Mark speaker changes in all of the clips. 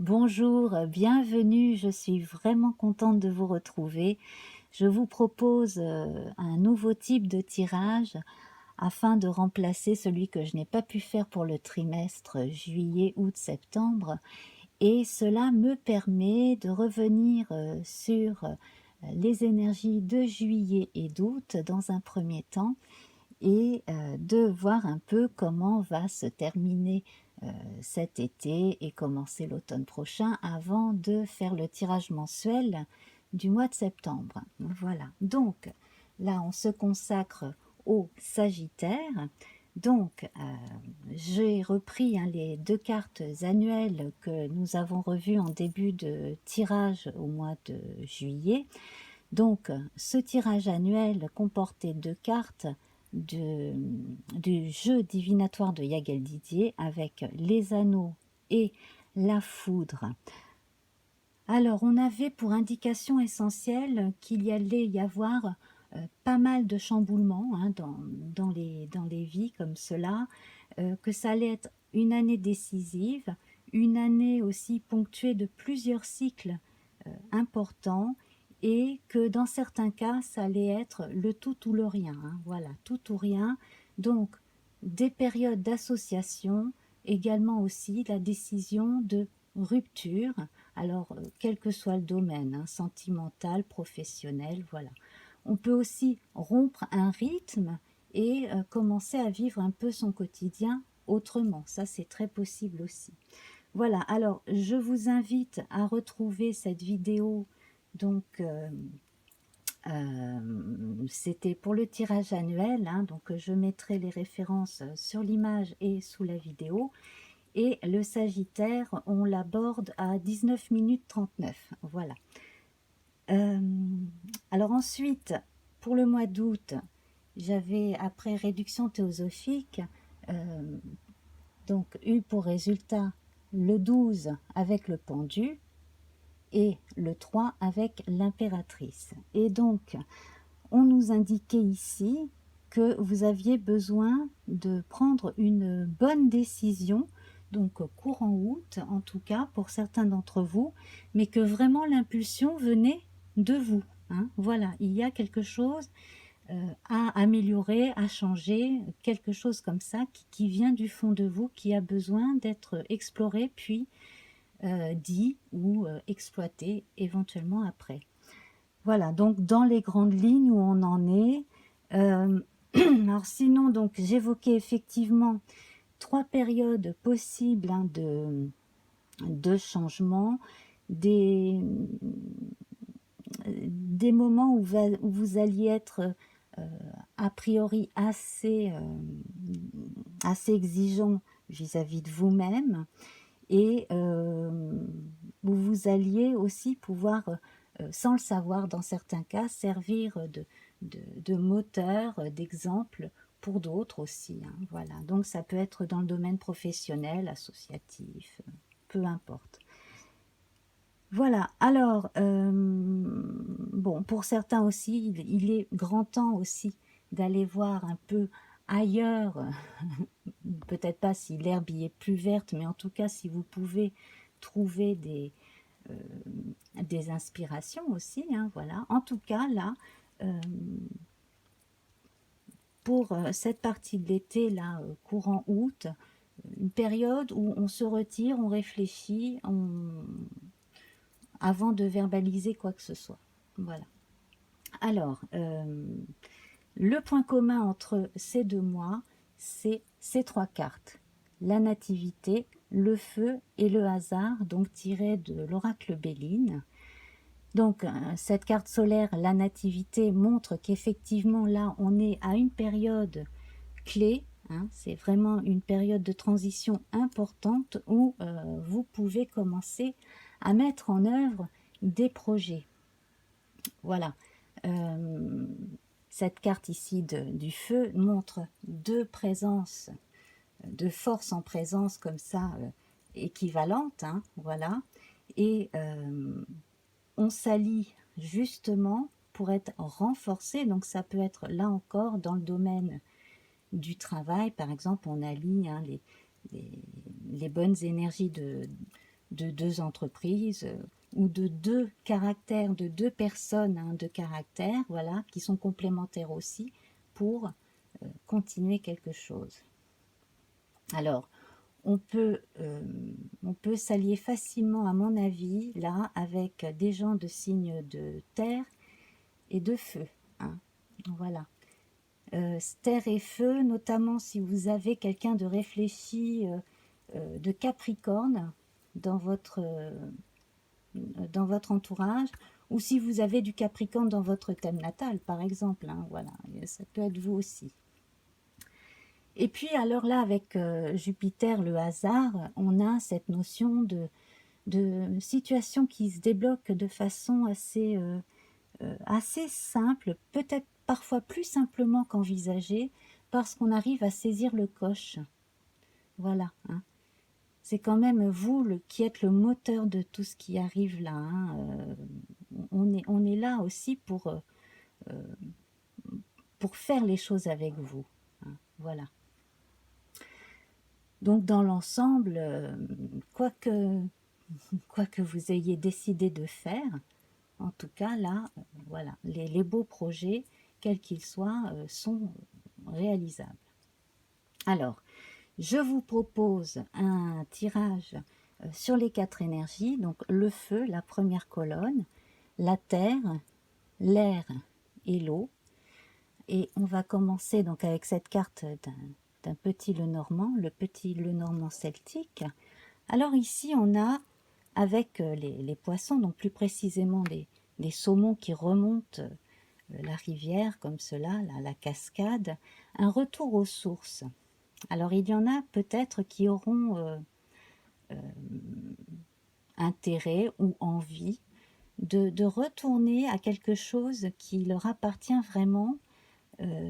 Speaker 1: Bonjour, bienvenue, je suis vraiment contente de vous retrouver. Je vous propose un nouveau type de tirage afin de remplacer celui que je n'ai pas pu faire pour le trimestre juillet, août, septembre. Et cela me permet de revenir sur les énergies de juillet et d'août dans un premier temps et de voir un peu comment va se terminer cet été et commencer l'automne prochain avant de faire le tirage mensuel du mois de septembre. Voilà, donc là on se consacre au Sagittaire. Donc j'ai repris les deux cartes annuelles que nous avons revues en début de tirage au mois de juillet. Donc, ce tirage annuel comportait deux cartes du jeu divinatoire de Yagel Didier avec les anneaux et la foudre. Alors, on avait pour indication essentielle qu'il y allait y avoir pas mal de chamboulements dans les vies comme cela, que ça allait être une année décisive, une année aussi ponctuée de plusieurs cycles importants, et que dans certains cas, ça allait être le tout ou le rien. Voilà, tout ou rien. Donc, des périodes d'association, également aussi la décision de rupture, alors quel que soit le domaine, sentimental, professionnel, voilà. On peut aussi rompre un rythme et commencer à vivre un peu son quotidien autrement. Ça, c'est très possible aussi. Voilà, alors je vous invite à retrouver cette vidéo. Donc, c'était pour le tirage annuel, donc je mettrai les références sur l'image et sous la vidéo. Et le Sagittaire, on l'aborde à 19 minutes 39. Voilà. Alors ensuite, pour le mois d'août, j'avais, après réduction théosophique, euh, donc eu pour résultat le 12 avec le pendu et le 3 avec l'impératrice. Et donc, on nous indiquait ici que vous aviez besoin de prendre une bonne décision, donc courant août en tout cas pour certains d'entre vous, mais que vraiment l'impulsion venait de vous. Voilà, il y a quelque chose à améliorer, à changer, quelque chose comme ça qui vient du fond de vous, qui a besoin d'être exploré, puis dit ou exploité éventuellement après. Voilà, donc dans les grandes lignes où on en est. Alors sinon, donc j'évoquais effectivement trois périodes possibles de changement, des, des moments où vous alliez être euh, a priori assez exigeant vis-à-vis de vous-même, et où vous alliez aussi pouvoir, sans le savoir dans certains cas, servir de moteur, d'exemple pour d'autres aussi. Voilà, donc ça peut être dans le domaine professionnel, associatif, peu importe. Voilà, alors, bon, pour certains aussi, il est grand temps aussi d'aller voir un peu ailleurs, peut-être pas si l'herbe y est plus verte, mais en tout cas si vous pouvez trouver euh, des inspirations aussi, voilà. En tout cas, là, euh, pour cette partie de l'été, là, courant août, une période où on se retire, on réfléchit, avant de verbaliser quoi que ce soit. Voilà. Alors, le point commun entre ces deux mois, c'est ces trois cartes. La nativité, le feu et le hasard, donc tiré de l'oracle Béline. Donc, cette carte solaire, la nativité, montre qu'effectivement, là, on est à une période clé. C'est vraiment une période de transition importante où vous pouvez commencer à mettre en œuvre des projets. Voilà. Euh, Cette carte ici du feu montre deux présences, deux forces en présence comme ça, équivalentes. Voilà. Et on s'allie justement pour être renforcé. Donc ça peut être là encore dans le domaine du travail. Par exemple, on allie les bonnes énergies de deux entreprises ou de deux caractères, de deux personnes hein, de caractère, voilà, qui sont complémentaires aussi pour continuer quelque chose. Alors, on peut s'allier facilement, à mon avis, là, avec des gens de signes de terre et de feu. Hein. Voilà. Terre et feu, notamment si vous avez quelqu'un de réfléchi, de Capricorne dans votre entourage, ou si vous avez du Capricorne dans votre thème natal, par exemple. Hein, voilà, ça peut être vous aussi. Et puis alors là, avec Jupiter, le hasard, on a cette notion de situation qui se débloque de façon assez simple, peut-être parfois plus simplement qu'envisagé, parce qu'on arrive à saisir le coche. Voilà. Hein. C'est quand même vous qui êtes le moteur de tout ce qui arrive là. Hein. On est là aussi pour faire les choses avec vous. Hein. Voilà. Donc dans l'ensemble, quoi que vous ayez décidé de faire, en tout cas là, voilà, les beaux projets, quels qu'ils soient, sont réalisables. Alors, je vous propose un tirage sur les 4 énergies, donc le feu, la première colonne, la terre, l'air et l'eau. Et on va commencer donc avec cette carte d'un petit Lenormand, le petit Lenormand celtique. Alors ici, on a, avec les poissons, donc plus précisément les saumons qui remontent la rivière, comme cela, la cascade, un retour aux sources. Alors il y en a peut-être qui auront intérêt ou envie de retourner à quelque chose qui leur appartient vraiment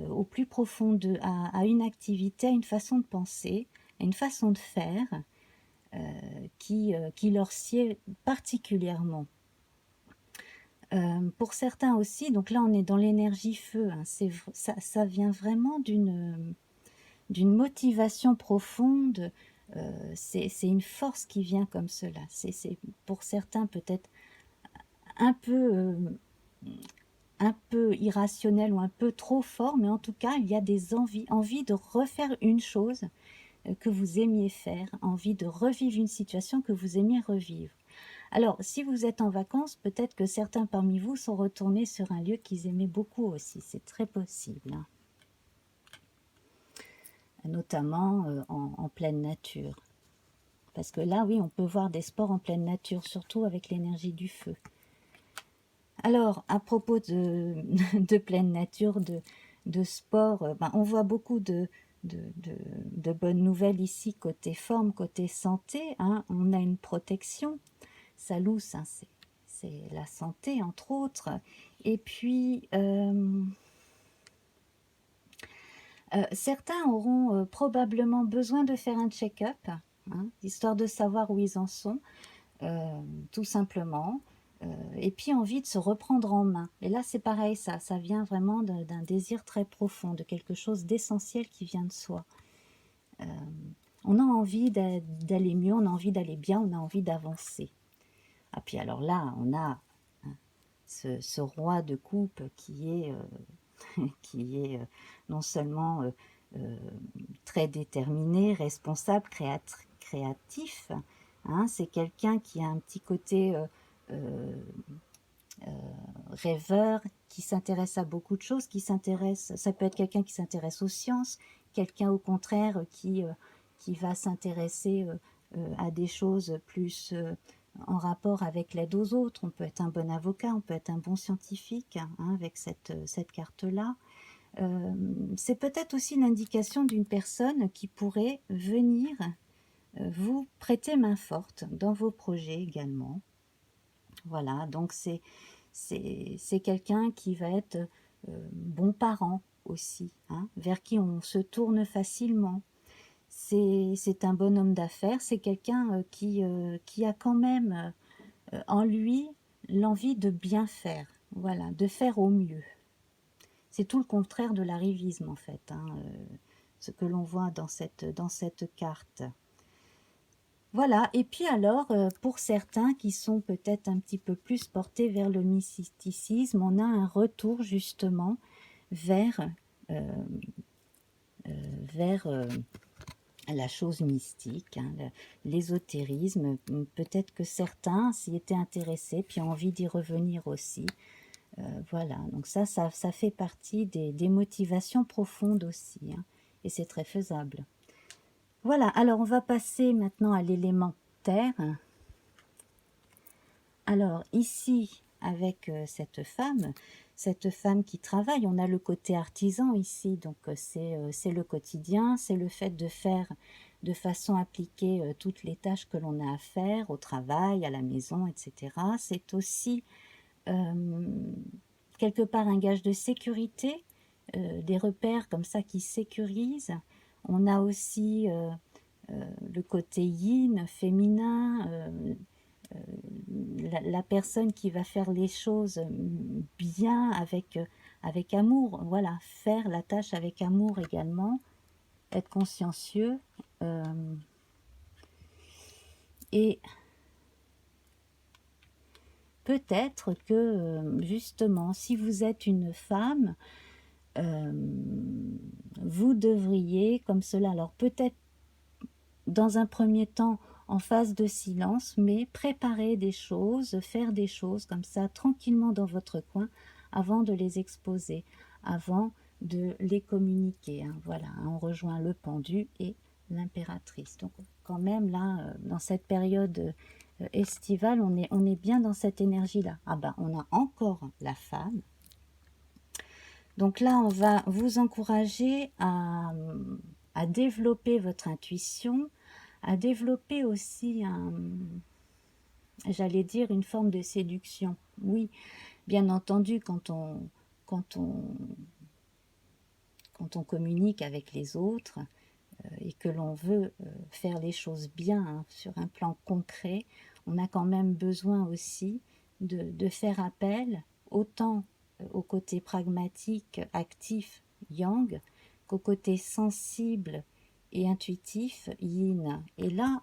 Speaker 1: au plus profond à une activité, à une façon de penser, à une façon de faire qui leur sied particulièrement. Pour certains aussi, donc là on est dans l'énergie feu, hein, ça vient vraiment d'une motivation profonde, c'est une force qui vient comme cela. C'est pour certains peut-être un peu irrationnel ou un peu trop fort, mais en tout cas il y a des envie de refaire une chose que vous aimiez faire, envie de revivre une situation que vous aimiez revivre. Alors, si vous êtes en vacances, peut-être que certains parmi vous sont retournés sur un lieu qu'ils aimaient beaucoup aussi. C'est très possible. Hein. Notamment en pleine nature. Parce que là, oui, on peut voir des sports en pleine nature, surtout avec l'énergie du feu. Alors, à propos de pleine nature, de sport, on voit beaucoup de bonnes nouvelles ici, côté forme, côté santé. Hein. On a une protection. Salus, hein, c'est la santé, entre autres. Et puis, certains auront probablement besoin de faire un check-up, hein, histoire de savoir où ils en sont, tout simplement. Et puis envie de se reprendre en main. Et là, c'est pareil, ça vient vraiment d'un désir très profond, de quelque chose d'essentiel qui vient de soi. On a envie d'aller mieux, on a envie d'aller bien, on a envie d'avancer. Ah, puis alors là, on a ce roi de coupe qui est, non seulement très déterminé, responsable, créatif, hein, c'est quelqu'un qui a un petit côté rêveur, qui s'intéresse à beaucoup de choses, ça peut être quelqu'un qui s'intéresse aux sciences, quelqu'un au contraire qui va s'intéresser à des choses plus en rapport avec l'aide aux autres. On peut être un bon avocat, on peut être un bon scientifique hein, avec cette carte-là. C'est peut-être aussi une indication d'une personne qui pourrait venir vous prêter main forte dans vos projets également. Voilà, donc c'est quelqu'un qui va être bon parent aussi, hein, vers qui on se tourne facilement. C'est un bon homme d'affaires, c'est quelqu'un qui a quand même en lui l'envie de bien faire, voilà, de faire au mieux. C'est tout le contraire de l'arrivisme en fait, hein, ce que l'on voit dans cette carte. Voilà, et puis alors, pour certains qui sont peut-être un petit peu plus portés vers le mysticisme, on a un retour justement vers, euh, vers la chose mystique, hein, l'ésotérisme. Peut-être que certains s'y étaient intéressés, puis ont envie d'y revenir aussi. Voilà, donc ça fait partie des motivations profondes aussi, hein, et c'est très faisable. Voilà, alors on va passer maintenant à l'élément terre. Alors ici, avec cette femme qui travaille, on a le côté artisan ici, donc c'est le quotidien, c'est le fait de faire de façon appliquée toutes les tâches que l'on a à faire au travail, à la maison, etc. C'est aussi quelque part un gage de sécurité, des repères comme ça qui sécurisent. On a aussi le côté yin, féminin, la personne qui va faire les choses bien avec amour, voilà, faire la tâche avec amour également, être consciencieux. Et peut-être que justement, si vous êtes une femme, vous devriez, comme cela, alors peut-être dans un premier temps en phase de silence, mais préparer des choses, faire des choses comme ça tranquillement dans votre coin avant de les exposer, avant de les communiquer, hein. Voilà, hein, on rejoint le pendu et l'impératrice. Donc quand même là, dans cette période estivale, on est bien dans cette énergie-là. Ah ben, on a encore la femme. Donc là, on va vous encourager à développer votre intuition, à développer aussi j'allais dire, une forme de séduction. Oui, bien entendu, quand on, quand on communique avec les autres et que l'on veut faire les choses bien, hein, sur un plan concret, on a quand même besoin aussi de faire appel autant au côté pragmatique, actif, yang, qu'au côté sensible et intuitif, yin. Et là,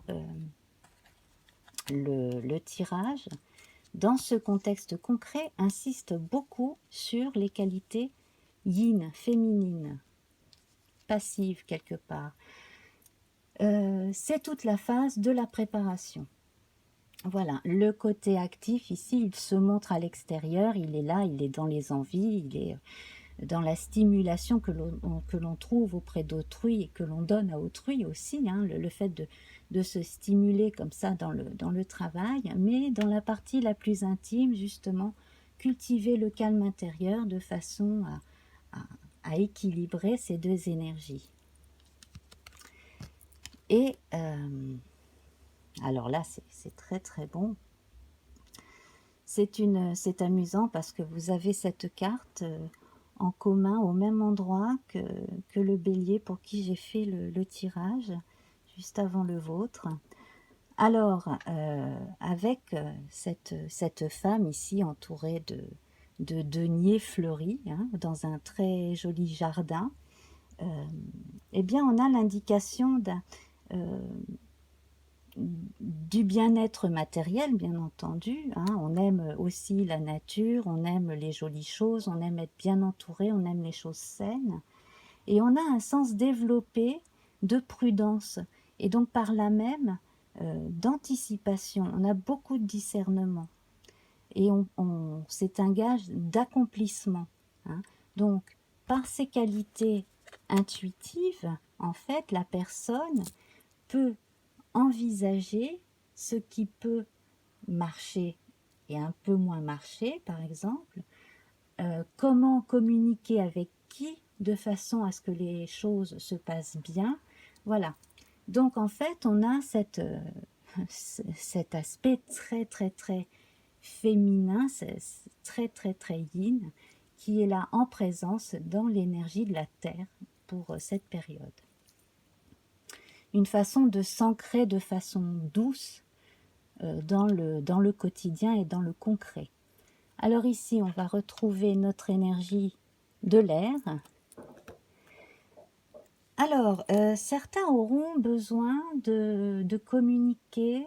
Speaker 1: le tirage, dans ce contexte concret, insiste beaucoup sur les qualités yin, féminines, passives quelque part. C'est toute la phase de la préparation. Voilà, le côté actif ici, il se montre à l'extérieur, il est là, il est dans les envies, il est dans la stimulation que l'on trouve auprès d'autrui et que l'on donne à autrui aussi, hein, le fait de se stimuler comme ça dans le travail, mais dans la partie la plus intime, justement, cultiver le calme intérieur de façon à équilibrer ces deux énergies. Et alors là, c'est très très bon. C'est amusant parce que vous avez cette carte en commun au même endroit que le bélier pour qui j'ai fait le tirage juste avant le vôtre. Alors, avec cette femme ici entourée de deniers fleuris, hein, dans un très joli jardin, eh bien on a l'indication du bien-être matériel, bien entendu, hein. On aime aussi la nature, on aime les jolies choses, on aime être bien entouré, on aime les choses saines. Et on a un sens développé de prudence. Et donc par là même, d'anticipation. On a beaucoup de discernement. Et c'est un gage d'accomplissement, hein. Donc par ces qualités intuitives, en fait, la personne peut envisager ce qui peut marcher et un peu moins marcher, par exemple, comment communiquer avec qui de façon à ce que les choses se passent bien. Voilà. Donc en fait, on a cet aspect très très très féminin, très très très yin, qui est là en présence dans l'énergie de la Terre pour cette période. Une façon de s'ancrer de façon douce dans le quotidien et dans le concret. Alors ici, on va retrouver notre énergie de l'air. Alors, certains auront besoin de communiquer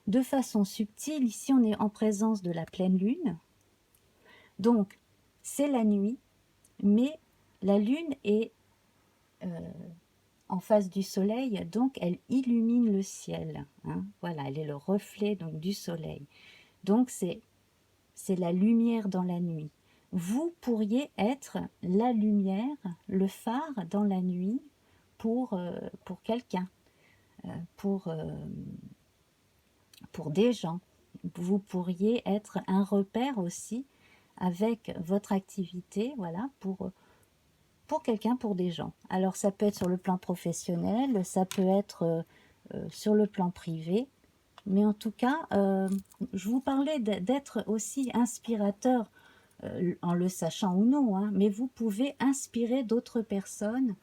Speaker 1: de façon subtile. Ici, on est en présence de la pleine lune. Donc, c'est la nuit, mais la lune est en face du soleil, donc elle illumine le ciel. Hein. Voilà, elle est le reflet donc, du soleil. Donc, c'est la lumière dans la nuit. Vous pourriez être la lumière, le phare dans la nuit pour quelqu'un, pour, euh, pour des gens. Vous pourriez être un repère aussi avec votre activité, voilà, pour quelqu'un, pour des gens. Alors ça peut être sur le plan professionnel, ça peut être sur le plan privé, mais en tout cas, je vous parlais d'être aussi inspirateur, en le sachant ou non, hein, mais vous pouvez inspirer d'autres personnes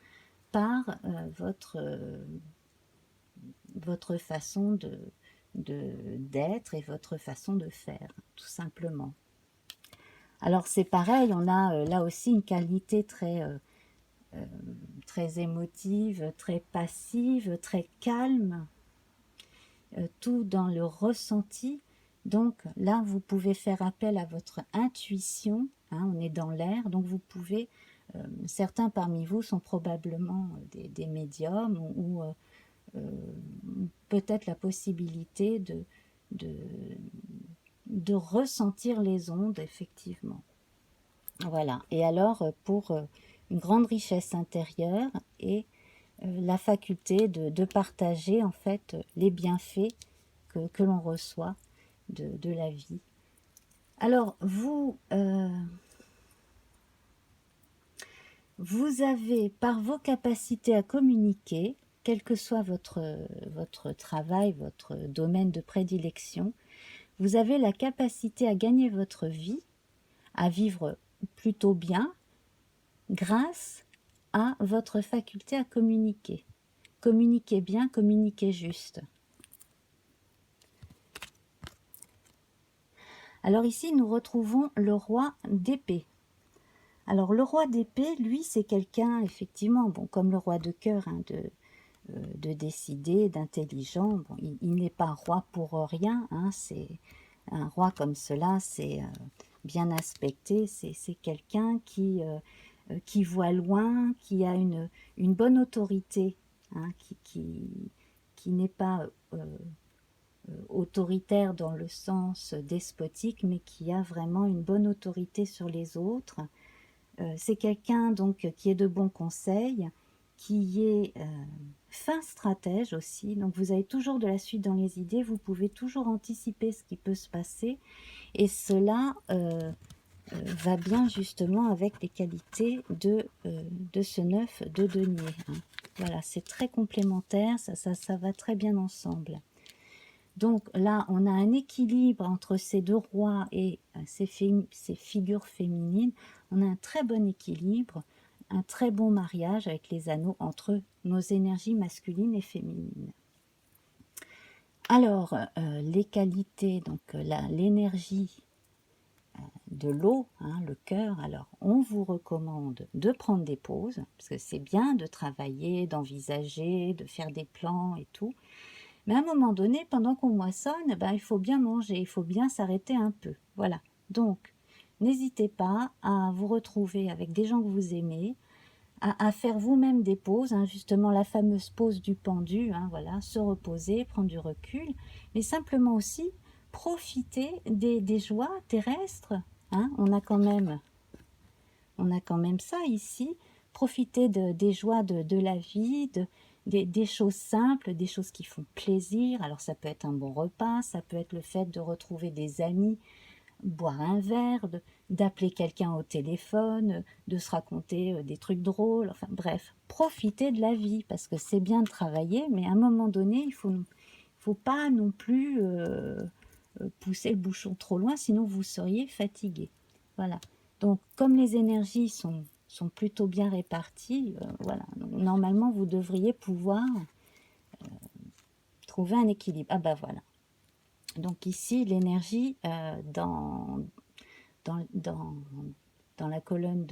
Speaker 1: par votre façon d'être et votre façon de faire, tout simplement. Alors c'est pareil, on a là aussi une qualité très émotive, très passive, très calme, tout dans le ressenti. Donc là, vous pouvez faire appel à votre intuition, hein, on est dans l'air, donc vous pouvez, certains parmi vous sont probablement des médiums ou peut-être la possibilité de, de ressentir les ondes, effectivement. Voilà, et alors pour une grande richesse intérieure et la faculté de partager en fait les bienfaits que l'on reçoit de la vie. Alors vous avez par vos capacités à communiquer, quel que soit votre travail, votre domaine de prédilection, vous avez la capacité à gagner votre vie, à vivre plutôt bien grâce à votre faculté à communiquer. Communiquez bien, communiquez juste. Alors ici, nous retrouvons le roi d'épée. Alors le roi d'épée, lui, c'est quelqu'un, effectivement, bon, comme le roi de cœur, hein, de décider, d'intelligent. Bon, il n'est pas roi pour rien, hein, c'est un roi comme cela, c'est bien aspecté, c'est quelqu'un qui voit loin, qui a une bonne autorité, hein, qui n'est pas autoritaire dans le sens despotique, mais qui a vraiment une bonne autorité sur les autres. C'est quelqu'un donc qui est de bons conseils, qui est fin stratège aussi. Donc vous avez toujours de la suite dans les idées, vous pouvez toujours anticiper ce qui peut se passer. Et cela va bien justement avec les qualités de ce 9 de denier. Hein. Voilà, c'est très complémentaire, ça va très bien ensemble. Donc là, on a un équilibre entre ces deux rois et ces figures féminines. On a un très bon équilibre, un très bon mariage avec les anneaux entre nos énergies masculines et féminines. Alors, les qualités, donc l'énergie de l'eau, hein, le cœur, alors on vous recommande de prendre des pauses, parce que c'est bien de travailler, d'envisager, de faire des plans et tout. Mais à un moment donné, pendant qu'on moissonne, ben, il faut bien manger, il faut bien s'arrêter un peu. Voilà. Donc, n'hésitez pas à vous retrouver avec des gens que vous aimez, à faire vous-même des pauses, hein, justement la fameuse pause du pendu, hein, voilà, se reposer, prendre du recul, mais simplement aussi profiter des joies terrestres. Hein. On a quand même ça ici, profiter des joies de la vie, des choses simples, des choses qui font plaisir. Alors ça peut être un bon repas, ça peut être le fait de retrouver des amis, boire un verre, d'appeler quelqu'un au téléphone, de se raconter des trucs drôles, enfin bref, profiter de la vie, parce que c'est bien de travailler, mais à un moment donné, faut pas non plus pousser le bouchon trop loin, sinon vous seriez fatigué. Voilà. Donc, comme les énergies sont plutôt bien réparties, voilà. Donc, normalement, vous devriez pouvoir trouver un équilibre. Ah bah voilà. Donc ici, l'énergie dans la colonne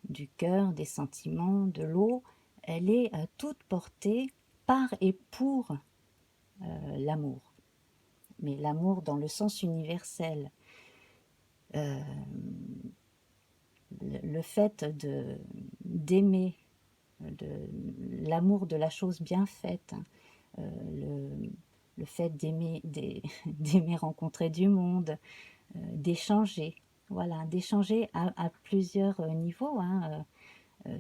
Speaker 1: du cœur, des sentiments, de l'eau, elle est toute portée par et pour l'amour. Mais l'amour dans le sens universel. Euh, le fait d'aimer, l'amour de la chose bien faite, hein, le fait d'aimer d'aimer rencontrer du monde, d'échanger, voilà, d'échanger à plusieurs niveaux, hein,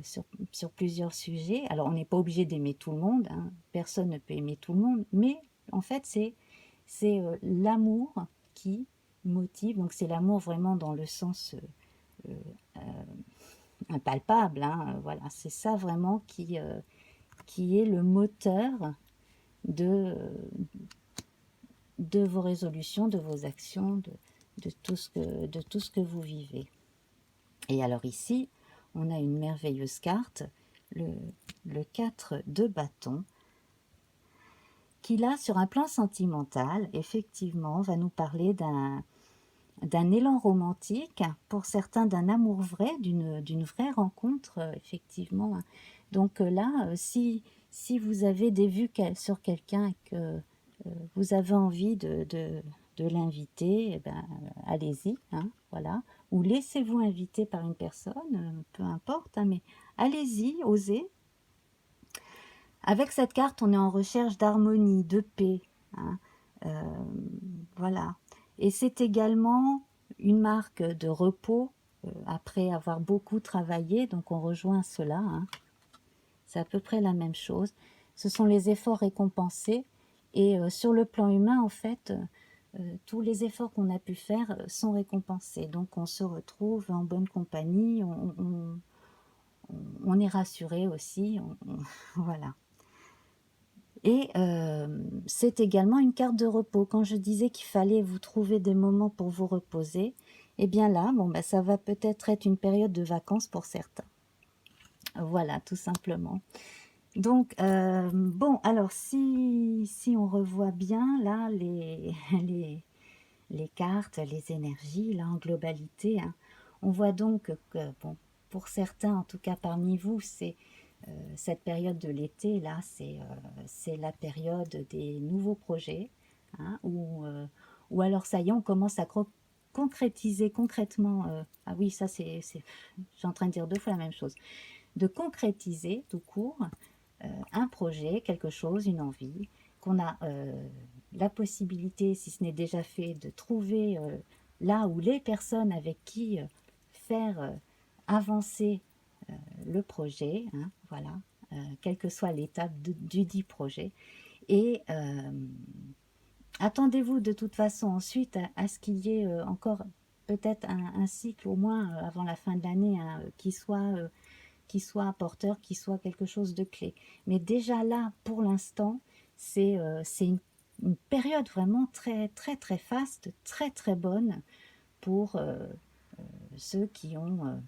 Speaker 1: sur plusieurs sujets. Alors on n'est pas obligé d'aimer tout le monde, hein, personne ne peut aimer tout le monde, mais en fait c'est l'amour qui motive, donc c'est l'amour vraiment dans le sens impalpable, hein, voilà, c'est ça vraiment qui est le moteur de, de vos résolutions, de vos actions, de tout ce que vous vivez. Et alors ici, on a une merveilleuse carte, le 4 de bâton, qui là, sur un plan sentimental, effectivement, va nous parler d'un élan romantique, pour certains d'un amour vrai, d'une vraie rencontre, effectivement. Donc là, si vous avez des vues sur quelqu'un et que vous avez envie de l'inviter, eh ben, allez-y, hein, voilà. Ou laissez-vous inviter par une personne, peu importe, hein, mais allez-y, osez. Avec cette carte, on est en recherche d'harmonie, de paix, hein, voilà. Et c'est également une marque de repos après avoir beaucoup travaillé, donc on rejoint cela, hein. C'est à peu près la même chose. Ce sont les efforts récompensés et sur le plan humain, en fait, tous les efforts qu'on a pu faire sont récompensés. Donc on se retrouve en bonne compagnie, on est rassuré aussi, voilà. Et c'est également une carte de repos. Quand je disais qu'il fallait vous trouver des moments pour vous reposer, eh bien là, bon, bah, ça va peut-être être une période de vacances pour certains. Voilà, tout simplement. Donc, bon, alors si on revoit bien là les cartes, les énergies, là en globalité, hein, on voit donc que, bon, pour certains, en tout cas parmi vous, c'est cette période de l'été, là, c'est la période des nouveaux projets, hein, ou alors ça y est, on commence à concrétiser concrètement, ah oui, ça je suis en train de dire deux fois la même chose, de concrétiser tout court un projet, quelque chose, une envie, qu'on a la possibilité, si ce n'est déjà fait, de trouver là où les personnes avec qui faire avancer le projet, hein, voilà, quelle que soit l'étape du dit projet. Et attendez-vous de toute façon ensuite à ce qu'il y ait encore peut-être un cycle au moins avant la fin de l'année, hein, qui soit porteur, qui soit quelque chose de clé. Mais déjà là, pour l'instant, c'est une période vraiment très très très faste, très très bonne pour ceux qui ont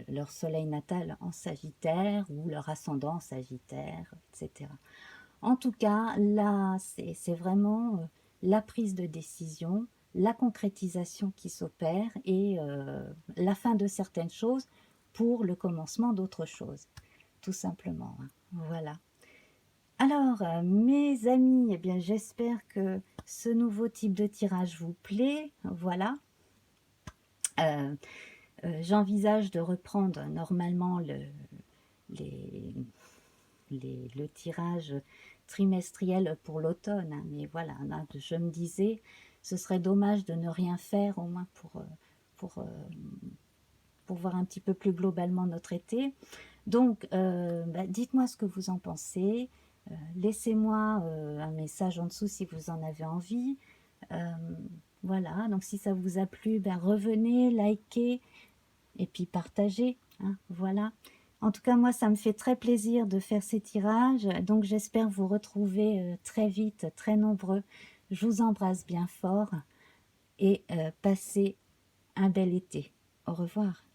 Speaker 1: leur soleil natal en Sagittaire ou leur ascendant en Sagittaire, etc. En tout cas, là, c'est vraiment la prise de décision, la concrétisation qui s'opère et la fin de certaines choses pour le commencement d'autres choses, tout simplement, hein. Voilà. Alors, mes amis, eh bien, j'espère que ce nouveau type de tirage vous plaît. Voilà. J'envisage de reprendre normalement les, le tirage trimestriel pour l'automne, hein, mais voilà, là, je me disais, ce serait dommage de ne rien faire, au moins pour, pour voir un petit peu plus globalement notre été. Donc, bah, dites-moi ce que vous en pensez, laissez-moi un message en dessous si vous en avez envie. Voilà, donc si ça vous a plu, ben revenez, likez et puis partagez, hein, voilà. En tout cas, moi, ça me fait très plaisir de faire ces tirages, donc j'espère vous retrouver très vite, très nombreux. Je vous embrasse bien fort et passez un bel été. Au revoir.